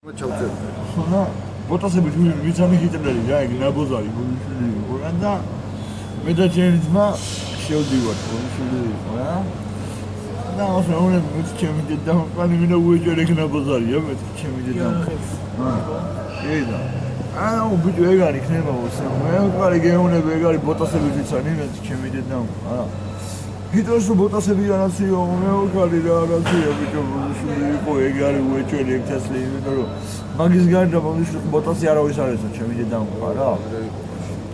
ხონა ბოტასები ვიცანი ჰიტლერი რა იგი ნაბოზარი ბონიშვილი იყო და მე და ჩემი ძმა შევდივართ ბონიშვილი იყო რა და ახლა მე ჩემი დედა მყარი მინდა უეჭერ ეგ ნაბოზარია მე ჩემი დედა ედა ბიჭო ეგ არის ხნება მე მყარი გეუნები ეგ არის ბოტასები ვიცანი მე ჩემი დედა არა ჰიტლერს ბოტასები არაციო მე მყარი რა არაცია ბიჭო ბონიშვილი იყო ეგ არის უეჭერ ეგ თესლი იმიტომ რომ მაგის გარდა ბოტასი არავის არ ეცო ჩემი დედა მყარა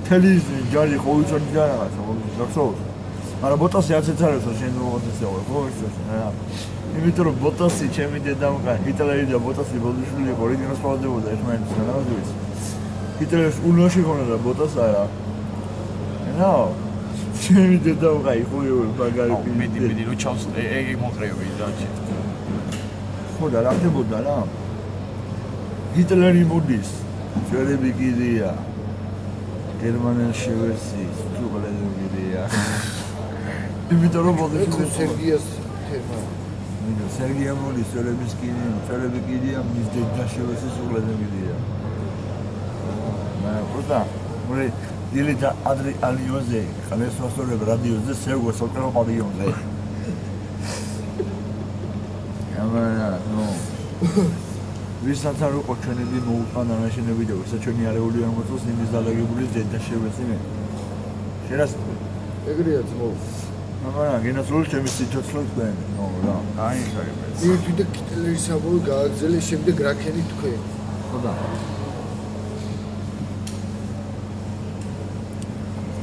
თელის ჯარი ყოველწოდი და რაღაცა გახსოვს არა ბოტასი არც არ ეცო შენ ბოტასი ხო ის რა იმიტომ რომ ბოტასი ჩემი დედა მყარა ჰიტლერი და ბოტასი ბონიშვილი იყო რიგინოს ფალდებოდა ერთმანეთს რა ვიცი ჰიტლერს უნოში ქონდა ბოტას არა რა ჩემი დედა მყარა იყო მაგარი მიდი რო ჩავს ეგ მოყრევი დაჭი ხო და რა ხდებოდა რა ჰიტლერი მოდის ჩვენები კიდია გერმანიაში ვერსიის თუყლები კიდია იმიტომ რომ მოდის სერგიას თემა მინდა სერგია მოდის ჩვენები კიდია მის დედაში ვერსიის თუყლები კიდია პროტა მორე დილით ადრიალიოზე ხალეს ვასწორებ რადიოზე სერგო სოტერო პადიონზე ამანა ნო ვისაც არ უყო ჩვენები მოუყვან ანაშენები და ვისაც ჩვენი არეული არ მოწოს იმის დალაგებული ზედა შევეცი მე შენას ეგრეა ძმო მაგრამ გენაცრული ჩემი სიცოცხლე თქვენ ნო რა აი შეგებე ერთი და ჰიტლერის ამბავი გააგზელე შემდეგ რაკენი თქვენ ხოდა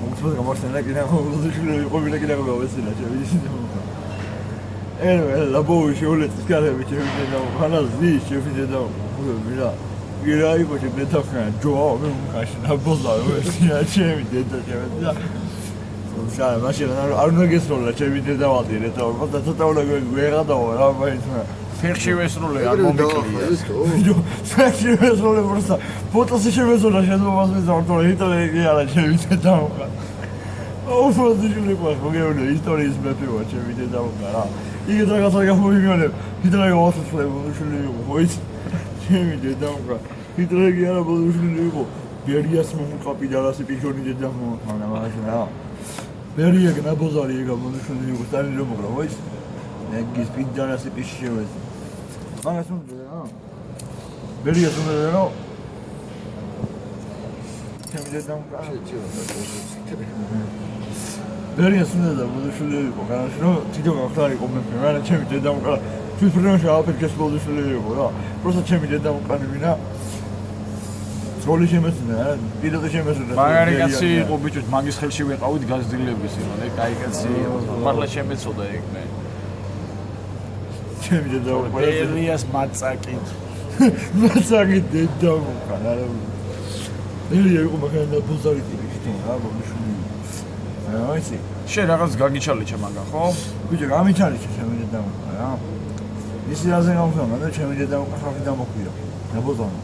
მოწმე გამოსენა კიდე მოუძლებელი იყო ვინა კიდე გავესინა ჩემი ლაბოი შეულეცის კარები ჩემი და ხანას ვის შევიდე და მირა ვირა იყო ჩემი და ჯოა მე უკაში ლაბოზა ვესია ჩემი და ჩემი და სა მაშინ არ უნდა გესროლა ჩემი და ვატირე და და ცოტა უნდა ვეღადაო რა მაინც ფეხში ვესროლე არ მომიკლია ფეხში ვესროლე პროსტა ფოტოსი შევესროლა შენობას მეზორტო ჰიტლერი არა ჩემი და ოფოზიჟული ყავს მოგეუნე ისტორიის მეფეა ჩემი და რა იგი რაღაცა გამომიგონებ ჰიტლერი მოსწრებული ბონიშვილი იყო ხოიც ჩემი დედა მყარ ჰიტლერი არა ბონიშვილი იყო ბერიას მომყაპი და რასი პიჟონი დედა მომყანა მაგას რა ბერია გნაბოზარი ეგა ბონიშვილი იყო სტანი რომ მყარ ხოიც ეგის პიჯანასი პიში შევეცი მაგას უნდა რა ბერიას უნდა რა ჩემი დედა მყარ ბერიას უნდა და ბონიშვილი იყო განაში რომ თვითონ ახალი იყო მე რა ჩემი დედა მყარა თვითონში აფერკეს ბონიშვილი იყო რა პროსტა ჩემი დედა მყარი ვინა სროლი შემეცნა რა პირდაპირ შემეცნა მაგარი კაცი იყო ბიჭო მაგის ხელში ვიყავით გაზრდილების იყო ეგ კაი კაცი მართლა შემეცოდა ეგ მე ჩემი დედა მყარა ბერიას მაწაკი დედა მყარა ბერია იყო მაგარი და ბოზარი ტიპი რა ბონიშვილი აიცი შენ რაღაც გაგიჩალიჩე მაგა ხო? ბიჭო გამიჩალიჩე ჩემი დედა რა ისი რაზე გამხსნა და ჩემი დედა ხალხი დამოხვია ნაბოზონო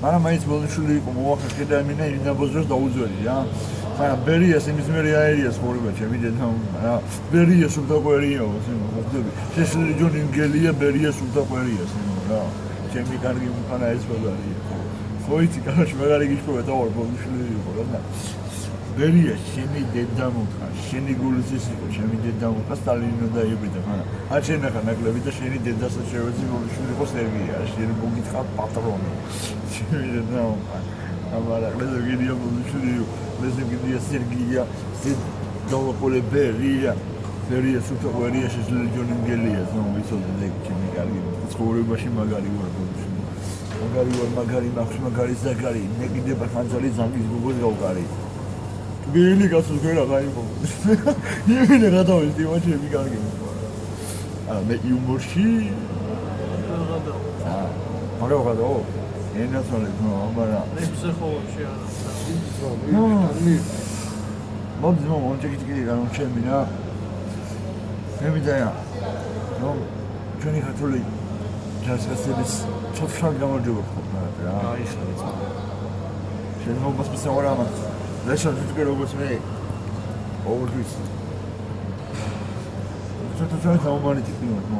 მაგრამ მაინც ბონიშვილი იყო მოახერხე და მინა ნაბოზოს დაუძველი რა მაგრამ ბერიას იმის მერე აერიას ხორება ჩემი დედა რა ბერიას უდაყვერია ხოხდები შეშლილი ჯონი ინგელია ბერიას უდაყვერია რა ჩემი კარგი მქანა ეს ბაზარია ხო იცი კარაში მაგარი გიშკობა და ორ ბონიშვილი იყო რა ბერია შენი დედა მუხა შენი გულისის იყო ჩემი დედა მუხა სტალინო და იბრიდა მაგრამ არ შენახა ნაკლები და შენი დედასაც შევეცი გულისში იყო სერგია შენ მოგითხარ პატრონი შენი დედა მუხა ამარა ლეზე გიდია გულისში ლეზე გიდია სერგია დოლოპოლე ბერია სუთა ბერია შეშლილი ჯონი ინგელია ზო ვიცოდი და ჩემი კარგი ცხოვრებაში მაგარი ვარ გულისში მაგარი მახში მაგარი ზაგარი მეკიდება ხანძარი ზანგის გუგოს გავკარი ბილი გასულ გერა გაიყო. იმენა გადავედი მოჩები კარგი. მე იუმორში. მაგა გადაო. ენასოლე ნო, აბარა. მე ფსიქოლოგში არა. მოდი მომჭიქითი განუჩემი რა. მე მიდაია. ნო, ჩვენი ქართული ჯარისკაცების ცოცხლად გამარჯობა ხდება რა. აი ხარიც. შენ მომბასპისა არა ამას. Leszek, tylko robisz mnie. Overdoes. Co to za umanie tych minut?